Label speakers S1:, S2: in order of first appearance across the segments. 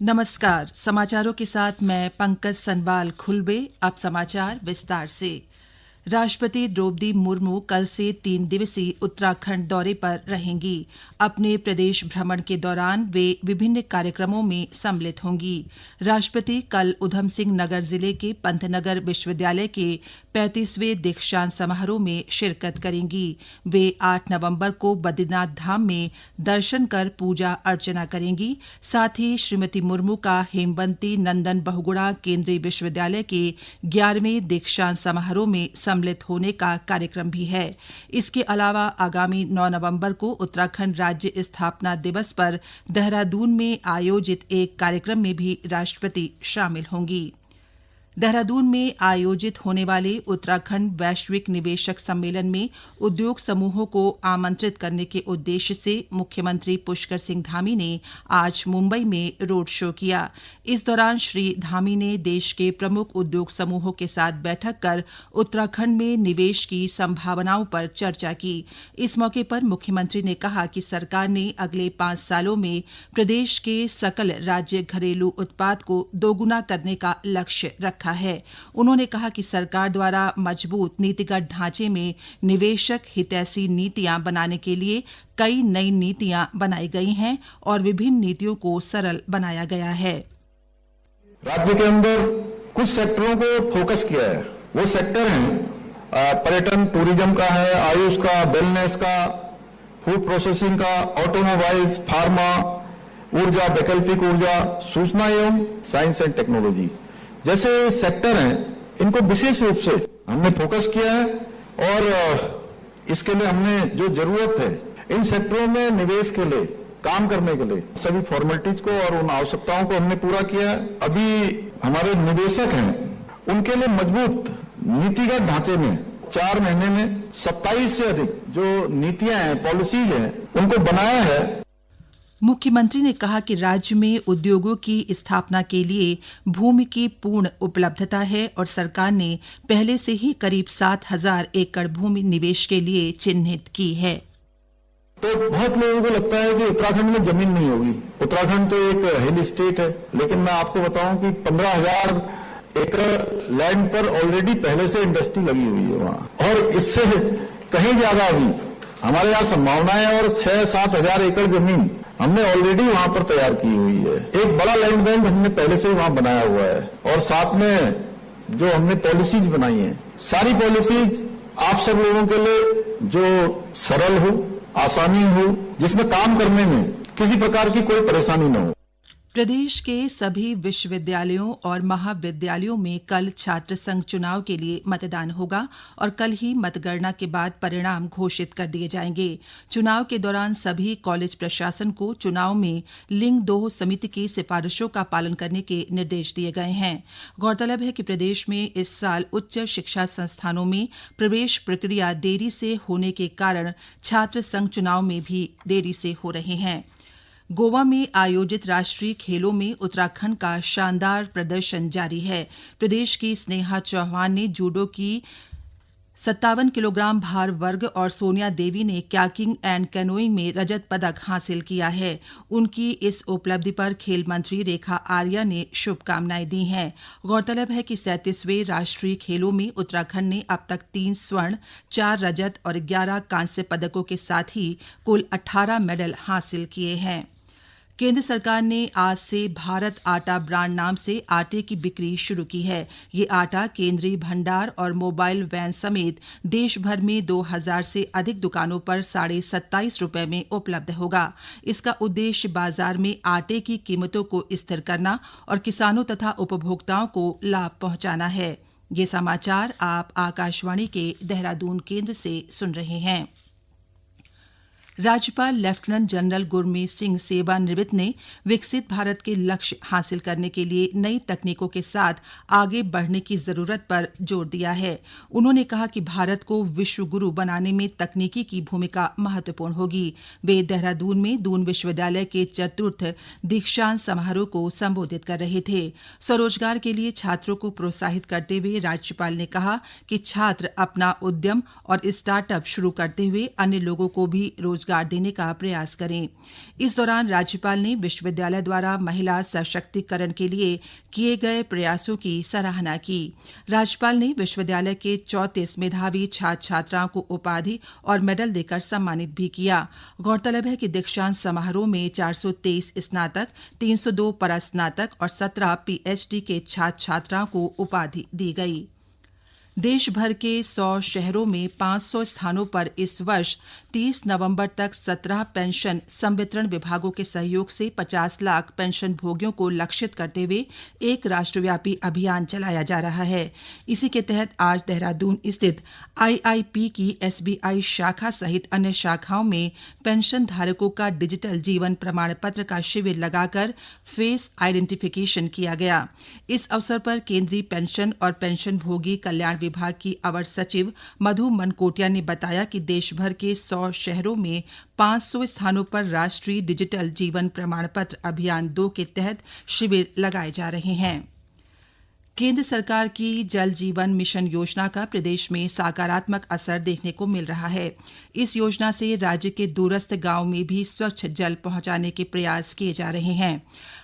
S1: नमस्कार, समाचारों के साथ मैं पंकज सनबाल खुलबे। अब समाचार विस्तार से। राष्ट्रपति द्रौपदी मुर्मू कल से 3 दिवसीय उत्तराखंड दौरे पर रहेंगी। अपने प्रदेश भ्रमण के दौरान वे विभिन्न कार्यक्रमों में सम्मिलित होंगी। राष्ट्रपति कल ऊधम सिंह नगर जिले के पंतनगर विश्वविद्यालय के 35वें दीक्षांत समारोह में शिरकत करेंगी। वे 8 नवंबर को बद्रीनाथ धाम में दर्शन कर पूजा अर्चना करेंगी। साथ ही श्रीमती मुर्मू का हेमवती नंदन बहुगुणा केंद्रीय विश्वविद्यालय के 11वें दीक्षांत समारोह में सम्मिलित होने का कार्यक्रम भी है। इसके अलावा आगामी 9 नवंबर को उत्तराखंड राज्य स्थापना दिवस पर देहरादून में आयोजित एक कार्यक्रम में भी राष्ट्रपति शामिल होंगी। देहरादून में आयोजित होने वाले उत्तराखंड वैश्विक निवेशक सम्मेलन में उद्योग समूहों को आमंत्रित करने के उद्देश्य से मुख्यमंत्री पुष्कर सिंह धामी ने आज मुंबई में रोड शो किया। इस दौरान श्री धामी ने देश के प्रमुख उद्योग समूहों के साथ बैठक कर उत्तराखंड में निवेश की संभावनाओं पर चर्चा की। इस मौके पर मुख्यमंत्री ने कहा कि सरकार ने अगले 5 सालों में प्रदेश के सकल राज्य घरेलू उत्पाद को दोगुना करने का लक्ष्य रखा है। उन्होंने कहा कि सरकार द्वारा मजबूत नीतिगत ढांचे में निवेशक हितैषी नीतियां बनाने के लिए कई नई नीतियां बनाई गई हैं और विभिन्न नीतियों को सरल बनाया गया है।
S2: राज्य के अंदर कुछ सेक्टरों को फोकस किया है। वो सेक्टर हैं पर्यटन टूरिज्म का है, आयुष का, वेलनेस का, फूड प्रोसेसिंग का, ऑटोमोबाइल्स, फार्मा, ऊर्जा, वैकल्पिक ऊर्जा, सूचना एवं साइंस एंड टेक्नोलॉजी जैसे सेक्टर हैं। इनको विशेष रूप से हमने फोकस किया है और इसके लिए हमने जो जरूरत है इन सेक्टरों में निवेश के लिए, काम करने के लिए सभी फॉर्मेलिटीज को और उन आवश्यकताओं को हमने पूरा किया है। अभी हमारे निवेशक हैं उनके लिए मजबूत नीतिगत ढांचे में 4 महीने में 27 से अधिक जो नीतियां हैं, पॉलिसीज हैं, उनको बनाया है।
S1: मुख्यमंत्री ने कहा कि राज्य में उद्योगों की स्थापना के लिए भूमि की पूर्ण उपलब्धता है और सरकार ने पहले से ही करीब 7,000 एकड़ भूमि निवेश के लिए चिन्हित की है।
S2: तो बहुत लोगों को लगता है कि उत्तराखंड में जमीन नहीं होगी। उत्तराखंड तो एक हिल स्टेट है, लेकिन मैं आपको बताऊं कि 15,000 एकड़ लैंड पर ऑलरेडी पहले से इंडस्ट्री लगी हुई है वहां, और इससे कहीं ज्यादा अभी हमारे यहाँ संभावनाएं और 6-7 हजार एकड़ जमीन हमने ऑलरेडी वहां पर तैयार की हुई है। एक बड़ा लैंड बैंक हमने पहले से ही वहां बनाया हुआ है और साथ में जो हमने पॉलिसीज बनाई हैं, सारी पॉलिसीज आप सब लोगों के लिए जो सरल हो, आसानी हो, जिसमें काम करने में किसी प्रकार की कोई परेशानी न हो।
S1: प्रदेश के सभी विश्वविद्यालयों और महाविद्यालयों में कल छात्र संघ चुनाव के लिए मतदान होगा और कल ही मतगणना के बाद परिणाम घोषित कर दिए जाएंगे। चुनाव के दौरान सभी कॉलेज प्रशासन को चुनाव में लिंग 2 समिति की सिफारिशों का पालन करने के निर्देश दिए गए हैं। गौरतलब है कि प्रदेश में इस साल उच्च शिक्षा संस्थानों में प्रवेश प्रक्रिया देरी से होने के कारण छात्र संघ चुनाव में भी देरी से हो रहे हैं। गोवा में आयोजित राष्ट्रीय खेलों में उत्तराखंड का शानदार प्रदर्शन जारी है। प्रदेश की स्नेहा चौहान ने जूडो की 57 किलोग्राम भार वर्ग और सोनिया देवी ने कयाकिंग एंड कैनोइंग में रजत पदक हासिल किया है। उनकी इस उपलब्धि पर खेल मंत्री रेखा आर्या ने शुभकामनाएं दी हैं। गौरतलब है कि 37वें राष्ट्रीय खेलों में उत्तराखंड ने अब तक 3 स्वर्ण, 4 रजत और 11 कांस्य पदकों के साथ ही कुल 18 मेडल हासिल किए हैं। केंद्र सरकार ने आज से भारत आटा ब्रांड नाम से आटे की बिक्री शुरू की है। ये आटा केंद्रीय भंडार और मोबाइल वैन समेत देश भर में 2000 से अधिक दुकानों पर ₹27.5 में उपलब्ध होगा। इसका उद्देश्य बाजार में आटे की कीमतों को स्थिर करना और किसानों तथा उपभोक्ताओं को लाभ पहुंचाना है। ये समाचार आप आकाशवाणी के देहरादून केंद्र से सुन रहे हैं। राज्यपाल लेफ्टिनेंट जनरल गुरमीत सिंह सेवानिवृत्त ने विकसित भारत के लक्ष्य हासिल करने के लिए नई तकनीकों के साथ आगे बढ़ने की जरूरत पर जोर दिया है। उन्होंने कहा कि भारत को विश्व गुरु बनाने में तकनीकी की भूमिका महत्वपूर्ण होगी। वे देहरादून में दून विश्वविद्यालय के 4th दीक्षांत समारोह को संबोधित कर रहे थे। स्वरोजगार के लिए छात्रों को प्रोत्साहित करते हुए राज्यपाल ने कहा कि छात्र अपना उद्यम और स्टार्टअप शुरू करते हुए अन्य लोगों को भी रोजगार रोजगार देने का प्रयास करें। इस दौरान राज्यपाल ने विश्वविद्यालय द्वारा महिला सशक्तिकरण के लिए किए गए प्रयासों की सराहना की। राज्यपाल ने विश्वविद्यालय के 34 मेधावी छात्र छात्राओं को उपाधि और मेडल देकर सम्मानित भी किया। गौरतलब है कि दीक्षांत समारोह में 423 स्नातक, 302 परास्नातक और 17 पीएचडी के छात्र छात्राओं को उपाधि दी गई। देश भर के 100 शहरों में 500 स्थानों पर इस वर्ष 30 नवंबर तक 17 पेंशन संवितरण विभागों के सहयोग से 50 लाख पेंशन भोगियों को लक्षित करते हुए एक राष्ट्रव्यापी अभियान चलाया जा रहा है। इसी के तहत आज देहरादून स्थित आईआईपी की एसबीआई शाखा सहित अन्य शाखाओं में पेंशन धारकों का डिजिटल जीवन प्रमाण पत्र का शिविर लगाकर फेस आइडेंटिफिकेशन किया गया। इस अवसर पर केंद्रीय पेंशन और पेंशन भोगी कल्याण विभाग की अवर सचिव मधु मनकोटिया ने बताया कि देश भर के 100 शहरों में 500 स्थानों पर राष्ट्रीय डिजिटल जीवन प्रमाण पत्र अभियान 2 के तहत शिविर लगाए जा रहे हैं। केंद्र सरकार की जल जीवन मिशन योजना का प्रदेश में सकारात्मक असर देखने को मिल रहा है। इस योजना से राज्य के दूरस्थ गांव में भी स्वच्छ जल पहुंचाने के प्रयास किए जा रहे हैं।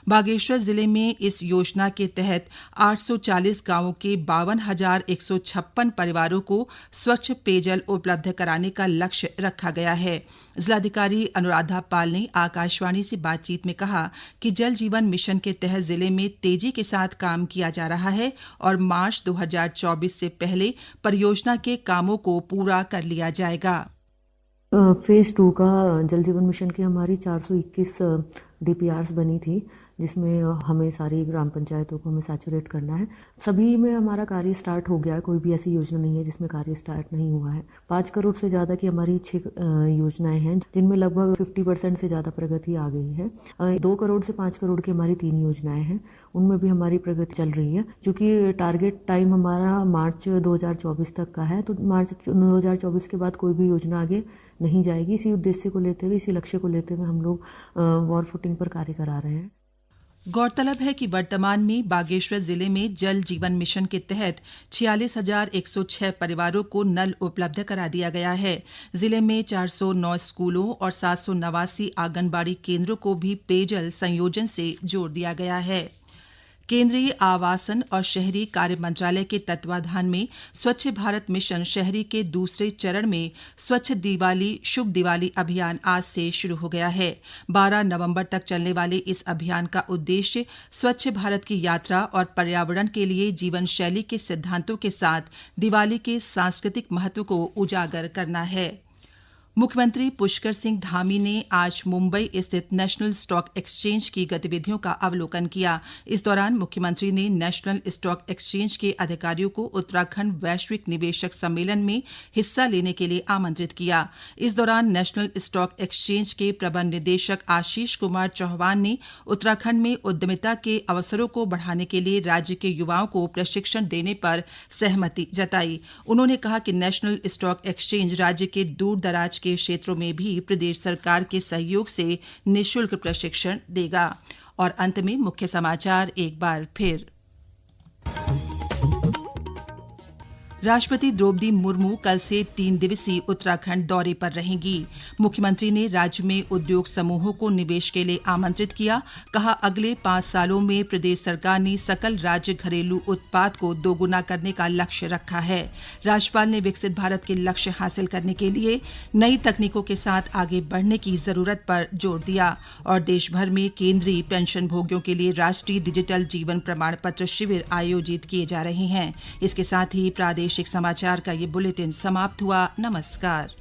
S1: बागेश्वर जिले में इस योजना के तहत 840 गांवों के 52,156 परिवारों को स्वच्छ पेयजल उपलब्ध कराने का लक्ष्य रखा गया है। जिलाधिकारी अनुराधा पाल ने आकाशवाणी से बातचीत में कहा कि जल जीवन मिशन के तहत जिले में तेजी के साथ काम किया जा रहा है और मार्च 2024 से पहले परियोजना के कामों को पूरा कर लिया जाएगा।
S3: फेज़ 2 का जल जीवन मिशन की हमारी 421 डीपीआरस बनी थी, जिसमें हमें सारी ग्राम पंचायतों को हमें सैचुरेट करना है। सभी में हमारा कार्य स्टार्ट हो गया है, कोई भी ऐसी योजना नहीं है जिसमें कार्य स्टार्ट नहीं हुआ है। 5 करोड़ से ज़्यादा की हमारी 6 योजनाएं हैं, जिनमें लगभग 50% से ज़्यादा प्रगति आ गई है। 2 करोड़ से 5 करोड़ की हमारी 3 योजनाएं हैं, उनमें भी हमारी प्रगति चल रही है। चूँकि टारगेट टाइम हमारा मार्च 2024 तक का है, तो मार्च 2024 के बाद कोई भी योजना आगे नहीं जाएगी। इसी उद्देश्य को लेते हुए, इसी लक्ष्य को लेते हुए हम लोग वॉर फुटिंग पर कार्य करा रहे हैं।
S1: गौरतलब है कि वर्तमान में बागेश्वर जिले में जल जीवन मिशन के तहत 46,106 परिवारों को नल उपलब्ध करा दिया गया है। जिले में 409 स्कूलों और 789 आंगनबाड़ी केंद्रों को भी पेयजल संयोजन से जोड़ दिया गया है। केंद्रीय आवासन और शहरी कार्य मंत्रालय के तत्वाधान में स्वच्छ भारत मिशन शहरी के दूसरे चरण में स्वच्छ दिवाली शुभ दिवाली अभियान आज से शुरू हो गया है। 12 नवंबर तक चलने वाले इस अभियान का उद्देश्य स्वच्छ भारत की यात्रा और पर्यावरण के लिए जीवन शैली के सिद्धांतों के साथ दिवाली के सांस्कृतिक महत्व को उजागर करना है। मुख्यमंत्री पुष्कर सिंह धामी ने आज मुंबई स्थित नेशनल स्टॉक एक्सचेंज की गतिविधियों का अवलोकन किया। इस दौरान मुख्यमंत्री ने नेशनल स्टॉक एक्सचेंज के अधिकारियों को उत्तराखंड वैश्विक निवेशक सम्मेलन में हिस्सा लेने के लिए आमंत्रित किया। इस दौरान नेशनल स्टॉक एक्सचेंज के प्रबंध निदेशक आशीष कुमार चौहान ने उत्तराखंड में उद्यमिता के अवसरों को बढ़ाने के लिए राज्य के युवाओं को प्रशिक्षण देने पर सहमति जताई। उन्होंने कहा कि नेशनल स्टॉक एक्सचेंज राज्य के दूर दराज के क्षेत्रों में भी प्रदेश सरकार के सहयोग से निःशुल्क प्रशिक्षण देगा। और अंत में मुख्य समाचार एक बार फिर। राष्ट्रपति द्रौपदी मुर्मू कल से 3 दिवसीय उत्तराखंड दौरे पर रहेंगी। मुख्यमंत्री ने राज्य में उद्योग समूहों को निवेश के लिए आमंत्रित किया। कहा, अगले 5 सालों में प्रदेश सरकार ने सकल राज्य घरेलू उत्पाद को दोगुना करने का लक्ष्य रखा है। राज्यपाल ने विकसित भारत के लक्ष्य हासिल करने के लिए नई तकनीकों के साथ आगे बढ़ने की जरूरत पर जोर दिया। और देश भर में केंद्रीय पेंशन भोगियों के लिए राष्ट्रीय डिजिटल जीवन प्रमाण पत्र शिविर आयोजित किए जा रहे हैं। इसके साथ ही प्रादेशिक समाचार का ये बुलेटिन समाप्त हुआ। नमस्कार।